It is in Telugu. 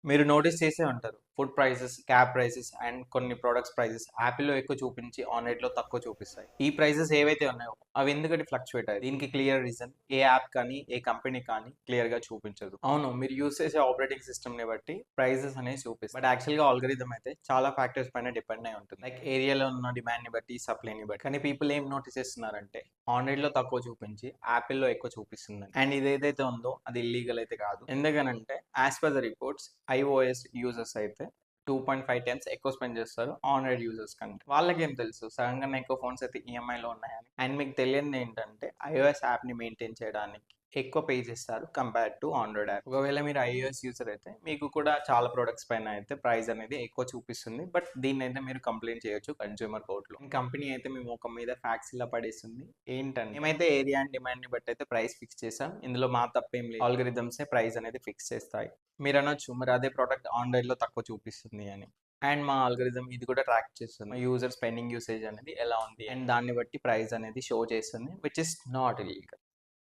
మీరు నోటీస్ చేసే ఉంటారు. Food prices, cab prices and కొన్ని ప్రొడక్ట్స్ ప్రైసెస్ యాపిల్‌లో ఎక్కువ చూపించి, ఆన్‌లైన్‌లో తక్కువ చూపిస్తాయి. ఈ ప్రైసెస్ ఏవైతే ఉన్నాయో అవి ఎందుకంటే ఫ్లక్చుయేట్ అయ్యాయి. దీనికి క్లియర్ రీజన్ ఏ యాప్ కానీ, ఏ కంపెనీ కానీ క్లియర్‌గా చూపించదు. అవును, మీరు యూజ్ చేసే ఆపరేటింగ్ సిస్టమ్‌ని బట్టి ప్రైసెస్ అనేవి చూపిస్తాయి. బట్ యాక్చువల్‌గా ఆల్గోరిథం అయితే చాలా ఫ్యాక్టర్స్ పైన డిపెండ్ అయి ఉంటుంది. లైక్ ఏరియాలో ఉన్న డిమాండ్‌ని బట్టి, సప్లైని బట్టి. కానీ పీపుల్ ఏం నోటీస్ చేస్తున్నారంటే ఆన్‌లైన్‌లో తక్కువ చూపించి, యాపిల్‌లో ఎక్కువ చూపిస్తుందని. అండ్ ఇది ఏదైతే ఉందో అది ఇల్లీగల్ అయితే కాదు. ఎందుకనంటే as per the reports iOS users అయితే 2.5 టైమ్స్ ఎక్కువ స్పెండ్ చేస్తారు ఆండ్రాయిడ్ యూజర్స్ కంటే. వాళ్ళకేం తెలుసు సడన్ గా ఎక్కువ ఫోన్స్ అయితే ఈఎంఐలో ఉన్నాయని. అండ్ మీకు తెలియనిది ఏంటంటే ఐఓఎస్ యాప్ని మెయింటైన్ చేయడానికి ఎక్కువ పే చేస్తారు కంపేర్ టు ఆండ్రాయిడ్ యాప్. ఒకవేళ మీరు ఐఓఎస్ యూజర్ అయితే మీకు కూడా చాలా ప్రొడక్ట్స్ పైన అయితే ప్రైస్ అనేది ఎక్కువ చూపిస్తుంది. బట్ దీన్ని అయితే మీరు కంప్లైంట్ చేయొచ్చు కన్స్యూమర్ కోర్టులో. కంపెనీ అయితే మీ ముఖం మీద ఫ్యాక్స్ ఇలా పడేస్తుంది. ఏంటంటే మేమైతే ఏరియా అండ్ డిమాండ్ ని బట్టి అయితే ప్రైస్ ఫిక్స్ చేసాం, ఇందులో మా తప్పేం లేదు, ఆల్గరిథమ్సే ప్రైస్ అనేది ఫిక్స్ చేస్తాయి. మీరు అనొచ్చు మరి అదే ప్రోడక్ట్ ఆన్లైన్లో తక్కువ చూపిస్తుంది అని. అండ్ మా ఆల్గరిథం ఇది కూడా ట్రాక్ చేస్తుంది యూజర్ స్పెండింగ్ యూసేజ్ అనేది ఎలా ఉంది అండ్ దాన్ని బట్టి ప్రైస్ అనేది షో చేస్తుంది, విచ్ ఇస్ నాట్ ఇల్లీగల్.